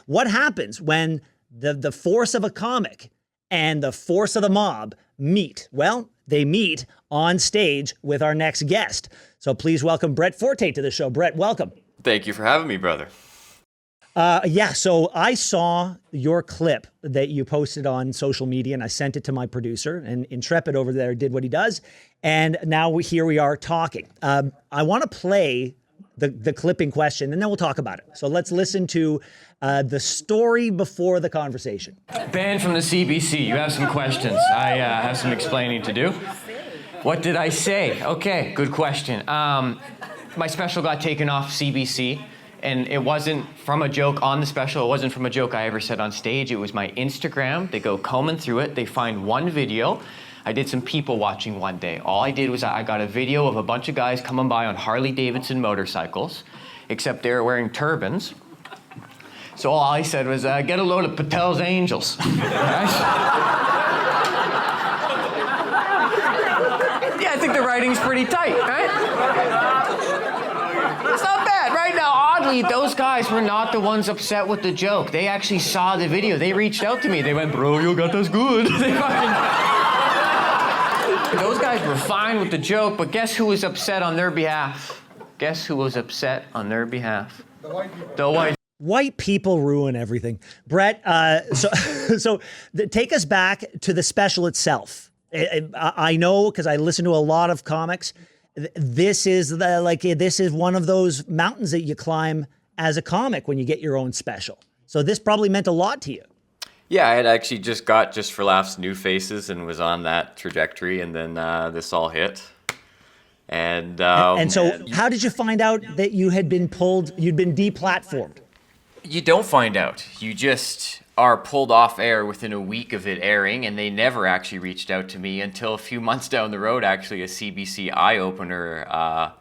What happens when the force of a comic and the force of the mob meet? Well, they meet on stage with our next guest. So please welcome Brett Forte to the show. Brett, welcome. Thank you for having me, brother. So I saw your clip that you posted on social media, and I sent it to my producer, and Intrepid over there did what he does. And now here we are talking. I want to play the clip in question, and then we'll talk about it. So let's listen to the story before the conversation. Ben from the CBC, you have some questions. I have some explaining to do. What did I say? Okay, good question. My special got taken off CBC. And it wasn't from a joke on the special. It wasn't from a joke I ever said on stage. It was my Instagram. They go combing through it. They find one video. I did some people watching one day. All I did was I got a video of a bunch of guys coming by on Harley Davidson motorcycles, except they were wearing turbans. So all I said was, get a load of Patel's Angels. Right? Yeah, I think the writing's pretty tight, right? It's not bad. Right now, oddly, those guys were not the ones upset with the joke. They actually saw the video. They reached out to me. They went, bro, you got this good. Those guys were fine with the joke, but guess who was upset on their behalf? Guess who was upset on their behalf? The white people. The white. White people ruin everything. Brett, take us back to the special itself. I know, because I listen to a lot of comics, this is one of those mountains that you climb as a comic when you get your own special. So this probably meant a lot to you. Yeah, I had actually just got Just for Laughs New Faces and was on that trajectory, and then this all hit. And so how did you find out that you'd been deplatformed? You don't find out. You just are pulled off air within a week of it airing, and they never actually reached out to me until a few months down the road, actually, a CBC eye-opener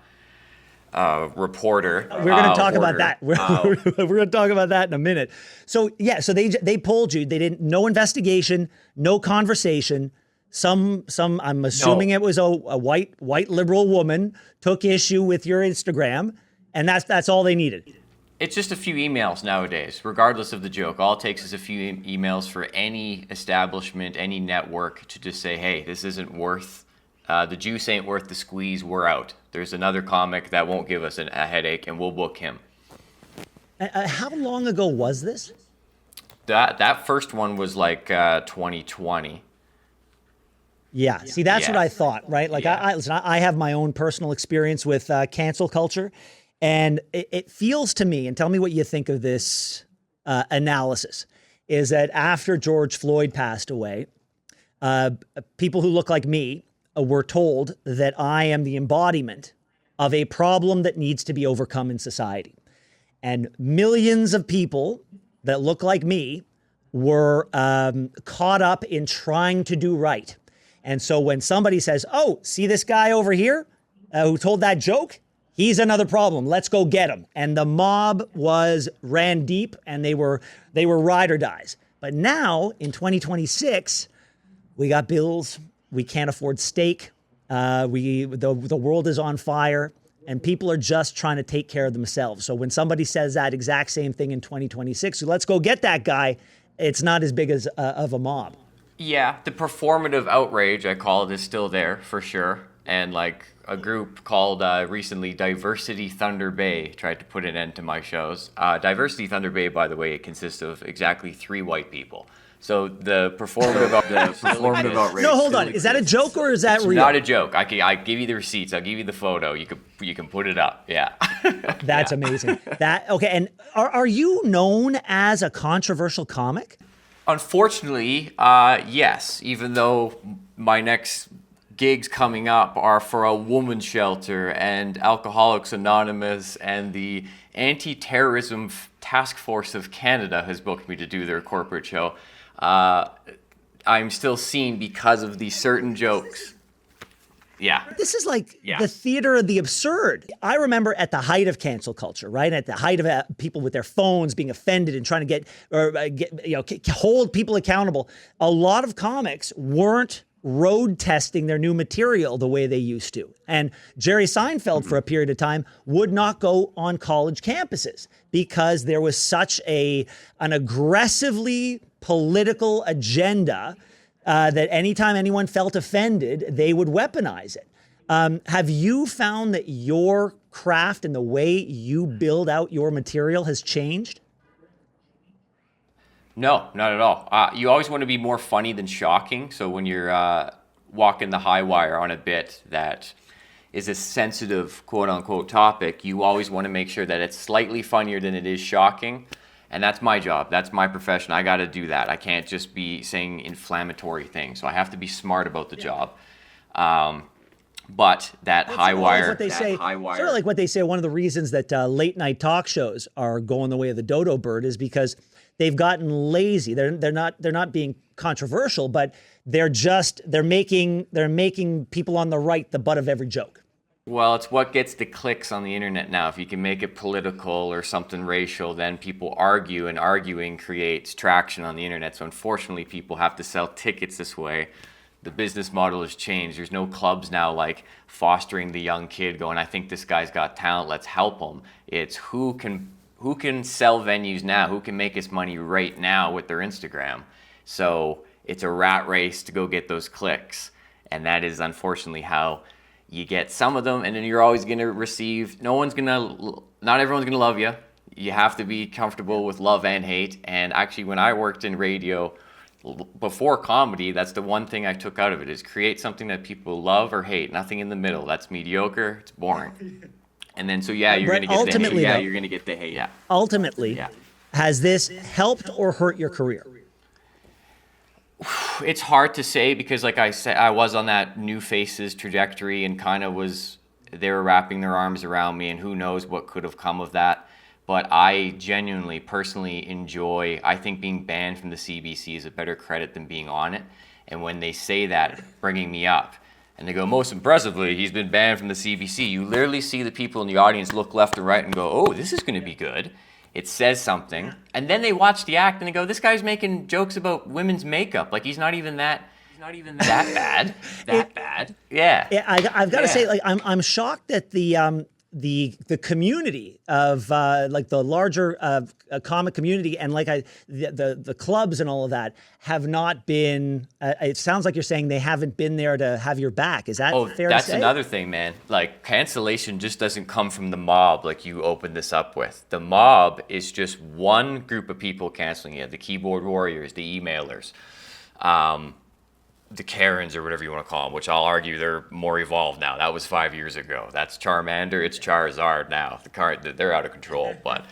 reporter. We're going to talk about that. We're going to talk about that in a minute. So, yeah, so they pulled you. They didn't, no investigation, no conversation. Some I'm assuming it was a white liberal woman took issue with your Instagram, and that's all they needed. It's just a few emails nowadays, regardless of the joke. All it takes is a few emails for any establishment, any network to just say, hey, this isn't worth, the juice ain't worth the squeeze, we're out. There's another comic that won't give us a headache, and we'll book him. How long ago was this? That first one was like 2020. Yeah, see, that's what I thought, right? Like, yeah. I have my own personal experience with cancel culture. And it feels to me, and tell me what you think of this analysis, is that after George Floyd passed away, people who look like me were told that I am the embodiment of a problem that needs to be overcome in society. And millions of people that look like me were caught up in trying to do right. And so when somebody says, oh, see this guy over here who told that joke? He's another problem. Let's go get him. And the mob ran deep, and they were ride or dies. But now in 2026, we got bills. We can't afford steak. The world is on fire, and people are just trying to take care of themselves. So when somebody says that exact same thing in 2026, so let's go get that guy, it's not as big as of a mob. Yeah, the performative outrage, I call it, is still there for sure. And like a group called recently Diversity Thunder Bay tried to put an end to my shows. Diversity Thunder Bay, by the way, it consists of exactly 3 white people. So the performative outrage. No, hold on. Is that a joke or is that real? Not a joke. I give you the receipts. I'll give you the photo. You can put it up. Yeah. That's amazing. Okay. And are you known as a controversial comic? Unfortunately, yes. Even though my next gigs coming up are for a woman's shelter and Alcoholics Anonymous, and the Anti-Terrorism Task Force of Canada has booked me to do their corporate show. I'm still seen because of these certain jokes. Yeah. This is like the theater of the absurd. I remember at the height of cancel culture, right? At the height of people with their phones being offended and trying to hold people accountable. A lot of comics weren't road testing their new material the way they used to. And Jerry Seinfeld, for a period of time, would not go on college campuses because there was such an aggressively political agenda that anytime anyone felt offended, they would weaponize it. Have you found that your craft and the way you build out your material has changed? No, not at all. You always want to be more funny than shocking. So when you're walking the high wire on a bit that is a sensitive, quote unquote, topic, you always want to make sure that it's slightly funnier than it is shocking. And that's my job. That's my profession. I got to do that. I can't just be saying inflammatory things. So I have to be smart about the job. But that high wire, what they say, sort of like what they say, one of the reasons that late night talk shows are going the way of the dodo bird is because they've gotten lazy. They're not being controversial, but they're making people on the right the butt of every joke. Well, it's what gets the clicks on the internet now. If you can make it political or something racial, then people argue, and arguing creates traction on the internet. So unfortunately, people have to sell tickets this way. The business model has changed. There's no clubs now like fostering the young kid going, I think this guy's got talent, let's help him. It's who can sell venues now, who can make us money right now with their Instagram. So it's a rat race to go get those clicks. And that is unfortunately how you get some of them, and then you're always going to receive, not everyone's going to love you. You have to be comfortable with love and hate. And actually, when I worked in radio before comedy, that's the one thing I took out of it, is create something that people love or hate. Nothing in the middle. That's mediocre. It's boring. And then, so yeah, you're going to get the hate. Yeah, you're going to get the hate. Yeah. Ultimately, has this helped or hurt your career? It's hard to say because, like I said, I was on that new faces trajectory and they were wrapping their arms around me, and who knows what could have come of that. But I genuinely, personally enjoy, I think being banned from the CBC is a better credit than being on it. And when they say that, bringing me up, and they go, most impressively, he's been banned from the CBC, you literally see the people in the audience look left and right and go, oh, this is going to be good. It says something. And then they watch the act and they go, this guy's making jokes about women's makeup. Like, he's not even that bad. Bad. Yeah. I've got to say, like, I'm shocked that the community of like the larger comic community and like the clubs and all of that have not been. It sounds like you're saying they haven't been there to have your back. Is that fair to say? That's another thing, man. Like, cancellation just doesn't come from the mob like you opened this up with. The mob is just one group of people canceling you. The keyboard warriors, the emailers, the Karens, or whatever you want to call them, which I'll argue they're more evolved now. That was 5 years ago. That's Charmander. It's Charizard now. They're out of control. But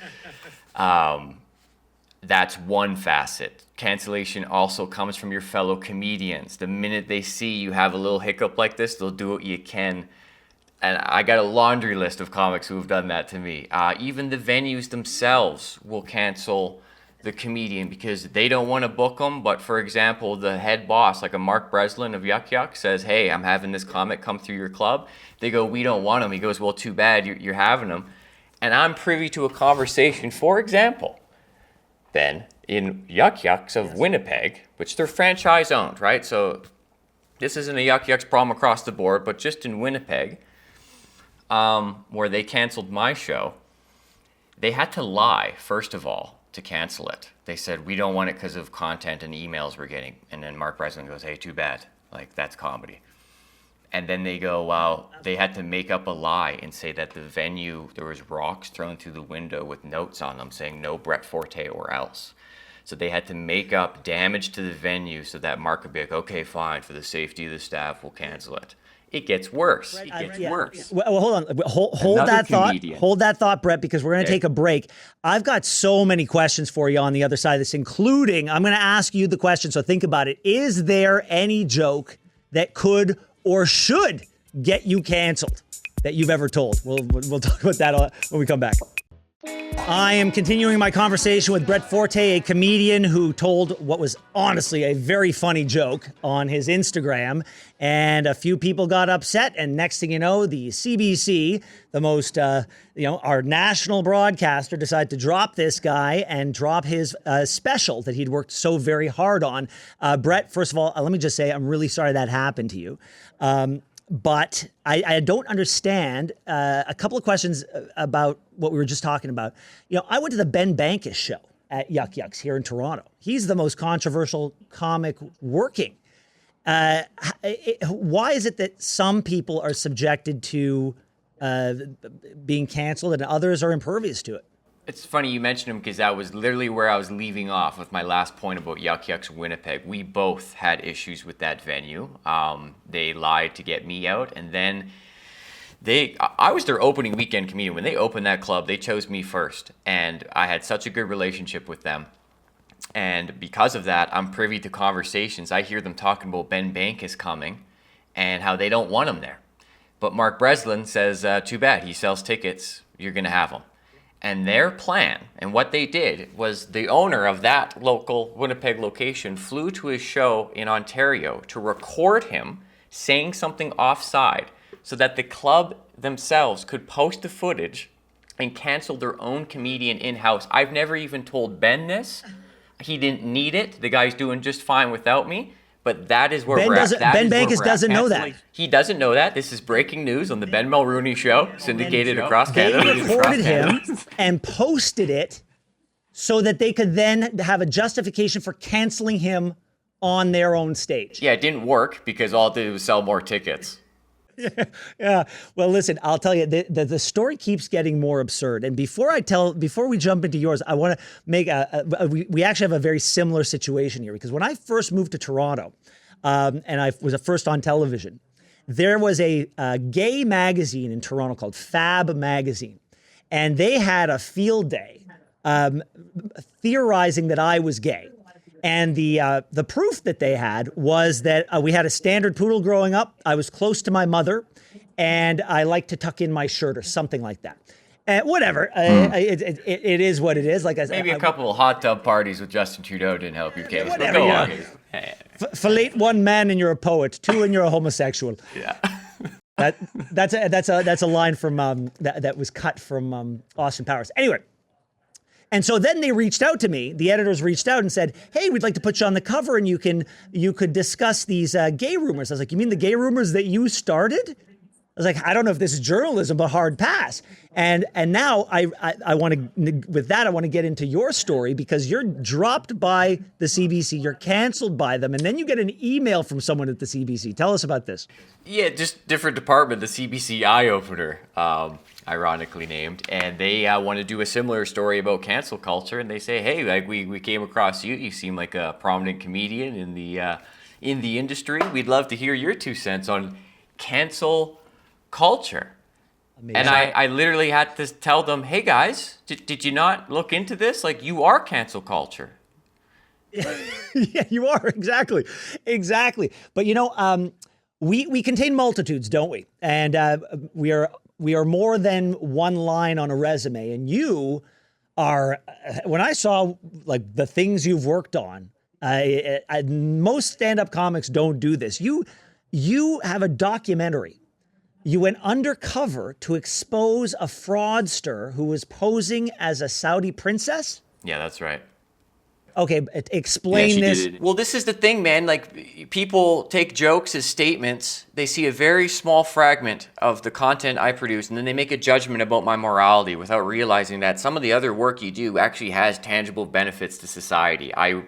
that's one facet. Cancellation also comes from your fellow comedians. The minute they see you have a little hiccup like this, they'll do what you can. And I got a laundry list of comics who have done that to me. Even the venues themselves will cancel the comedian because they don't want to book them. But for example, the head boss, like a Mark Breslin of Yuck Yuck, says, hey, I'm having this comic come through your club. They go, we don't want him. He goes, well, too bad, you're having him. And I'm privy to a conversation, for example, Ben, in Yuck Yucks of Winnipeg, which they're franchise owned, right? So this isn't a Yuck Yucks problem across the board, but just in Winnipeg, where they canceled my show, they had to lie, first of all, to cancel it. They said, we don't want it because of content and emails we're getting. And then Mark Breslin goes, hey, too bad. Like, that's comedy. And then they go, well, they had to make up a lie and say that the venue, there was rocks thrown through the window with notes on them saying no Brett Forte or else. So they had to make up damage to the venue so that Mark could be like, okay, fine, for the safety of the staff, we'll cancel it. It gets worse. It gets worse. Well, hold on. Hold that thought. Hold that thought, Brett, because we're going to take a break. I've got so many questions for you on the other side of this, including, I'm going to ask you the question, so think about it. Is there any joke that could or should get you canceled that you've ever told? We'll talk about that when we come back. I am continuing my conversation with Brett Forte, a comedian who told what was honestly a very funny joke on his Instagram, and a few people got upset, and next thing you know, the CBC, the most, our national broadcaster, decided to drop this guy and drop his special that he'd worked so very hard on. Brett, first of all, let me just say, I'm really sorry that happened to you. But I don't understand a couple of questions about what we were just talking about. I went to the Ben Bankas show at Yuck Yucks here in Toronto. He's the most controversial comic working. Why is it that some people are subjected to being canceled and others are impervious to it? It's funny you mentioned him because that was literally where I was leaving off with my last point about Yuck Yucks Winnipeg. We both had issues with that venue. They lied to get me out, and then I was their opening weekend comedian. When they opened that club, they chose me first, and I had such a good relationship with them. And because of that, I'm privy to conversations. I hear them talking about Ben Bankas coming and how they don't want him there. But Mark Breslin says, too bad, he sells tickets, you're going to have him. And their plan, and what they did, was the owner of that local Winnipeg location flew to his show in Ontario to record him saying something offside so that the club themselves could post the footage and cancel their own comedian in-house. I've never even told Ben this. He didn't need it. The guy's doing just fine without me. But that is where we're at. Ben Bankas doesn't know that. He doesn't know that. This is breaking news on the Ben Mulroney show, syndicated across Canada. They recorded him and posted it so that they could then have a justification for canceling him on their own stage. Yeah, it didn't work because all it did was sell more tickets. Yeah. Well, listen, I'll tell you, the story keeps getting more absurd. And before we jump into yours, I want to make we actually have a very similar situation here, because when I first moved to Toronto, and I was first on television, there was a gay magazine in Toronto called Fab Magazine, and they had a field day theorizing that I was gay. And the proof that they had was that we had a standard poodle growing up. I was close to my mother, and I liked to tuck in my shirt or something like that. Whatever. It is what it is. Like I said, maybe a couple of hot tub parties with Justin Trudeau didn't help your case. Whatever. Go Yeah. on. Fillet one man and you're a poet. Two and you're a homosexual. Yeah. That's a line from that was cut from Austin Powers. Anyway. And so then they reached out to me. The editors reached out and said, "Hey, we'd like to put you on the cover, and you could discuss these gay rumors." I was like, "You mean the gay rumors that you started?" I was like, "I don't know if this is journalism, but hard pass." And now I want to, with that, I want to get into your story, because you're dropped by the CBC, you're canceled by them, and then you get an email from someone at the CBC. Tell us about this. Yeah, just different department, the CBC Eye Opener, ironically named, and they want to do a similar story about cancel culture, and they say, "Hey, like we came across you. You seem like a prominent comedian in the industry. We'd love to hear your 2 cents on cancel culture." Amazing. And I literally had to tell them, "Hey guys, did you not look into this? Like, you are cancel culture." Yeah, you are, exactly. But we contain multitudes, don't we? And we are more than one line on a resume. And you are, when I saw like the things you've worked on, most stand-up comics don't do this. You have a documentary. You went undercover to expose a fraudster who was posing as a Saudi princess? Yeah, that's right. Okay, explain this. Well, this is the thing, man. Like, people take jokes as statements. They see a very small fragment of the content I produce, and then they make a judgment about my morality without realizing that some of the other work you do actually has tangible benefits to society. I,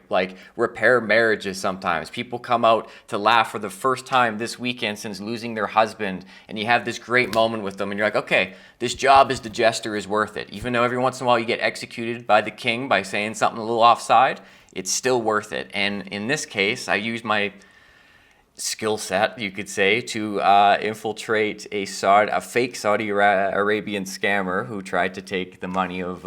repair marriages sometimes. People come out to laugh for the first time this weekend since losing their husband, and you have this great moment with them, and you're like, okay, this job as the jester is worth it. Even though every once in a while you get executed by the king by saying something a little offside, it's still worth it. And in this case, I used my skill set, you could say, to infiltrate a fake Saudi Arabian scammer who tried to take the money of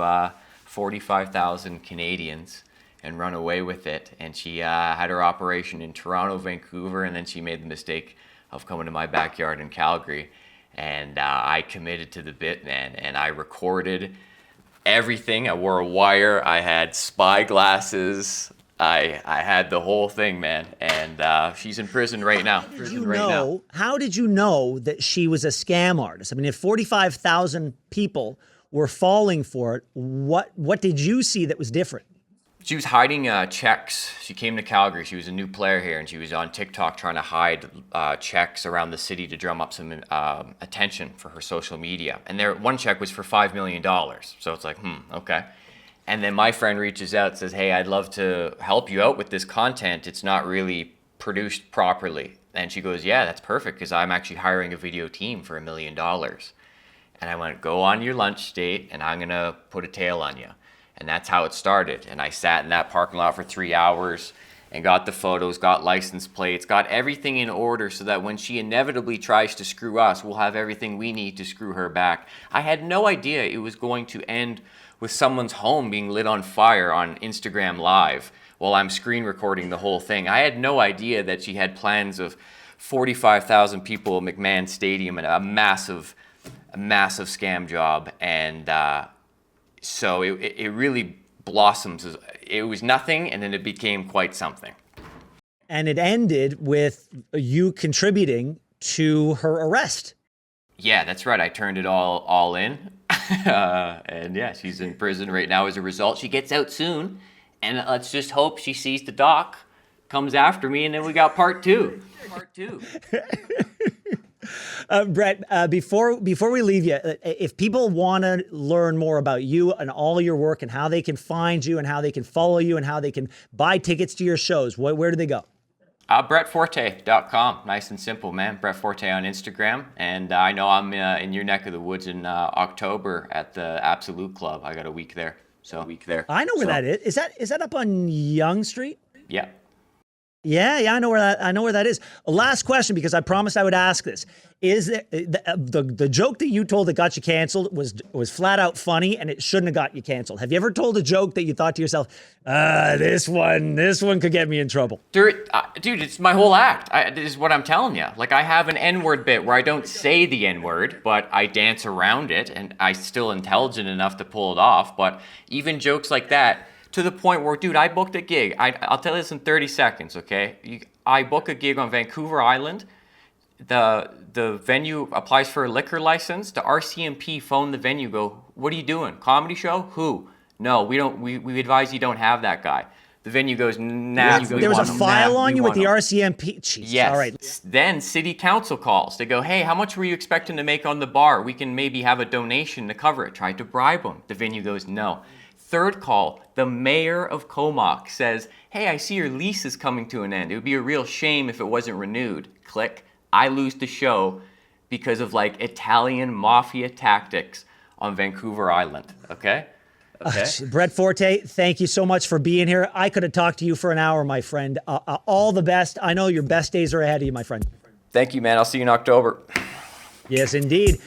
45,000 Canadians and run away with it. And she had her operation in Toronto, Vancouver, and then she made the mistake of coming to my backyard in Calgary. And I committed to the bit, man, and I recorded everything. I wore a wire. I had spy glasses. I had the whole thing, man. And she's in prison right now. How did you know that she was a scam artist? I mean, if 45,000 people were falling for it, what did you see that was different? She was hiding checks. She came to Calgary. She was a new player here, and she was on TikTok trying to hide checks around the city to drum up some attention for her social media. And one check was for $5 million. So it's like, okay. And then my friend reaches out and says, hey, I'd love to help you out with this content. It's not really produced properly. And she goes, yeah, that's perfect, because I'm actually hiring a video team for $1 million. And I went, go on your lunch date, and I'm going to put a tail on you. And that's how it started. And I sat in that parking lot for 3 hours and got the photos, got license plates, got everything in order so that when she inevitably tries to screw us, we'll have everything we need to screw her back. I had no idea it was going to end with someone's home being lit on fire on Instagram Live while I'm screen recording the whole thing. I had no idea that she had plans of 45,000 people at McMahon Stadium and a massive scam job. And so it really blossoms. It was nothing, and then it became quite something. And it ended with you contributing to her arrest. Yeah, that's right. I turned it all in. And yeah, she's in prison right now as a result. She gets out soon, and let's just hope she sees the doc, comes after me, and then we got part two. Brett, before we leave you, if people want to learn more about you and all your work and how they can find you and how they can follow you and how they can buy tickets to your shows, where do they go? BrettForte.com. Nice and simple, man. Brett Forte on Instagram. And I know I'm in your neck of the woods in October at the Absolute Club. I got a week there. I know where that is. Is that up on Yonge Street? Yeah. Yeah, I know where that is. Last question, because I promised I would ask this. Is the joke that you told that got you canceled was flat out funny, and it shouldn't have got you canceled? Have you ever told a joke that you thought to yourself, this one could get me in trouble? Dude, it's my whole act. This is what I'm telling you. Like, I have an N-word bit where I don't say the N-word, but I dance around it, and I'm still intelligent enough to pull it off. But even jokes like that, to the point where, dude, I booked a gig. I'll tell you this in 30 seconds, okay? I book a gig on Vancouver Island. The venue applies for a liquor license. The RCMP phone the venue, go, what are you doing? Comedy show? Who? No, we don't. We advise you don't have that guy. The venue goes, nah. There was a file on you with the RCMP. Jeez. Yes. All right. Then city council calls. They go, hey, how much were you expecting to make on the bar? We can maybe have a donation to cover it. Tried to bribe them. The venue goes, no. Third call, the mayor of Comox says, hey, I see your lease is coming to an end. It would be a real shame if it wasn't renewed. Click. I lose the show because of like Italian mafia tactics on Vancouver Island. Okay? Brett Forte, thank you so much for being here. I could have talked to you for an hour, my friend. All the best. I know your best days are ahead of you, my friend. Thank you, man. I'll see you in October. Yes, indeed.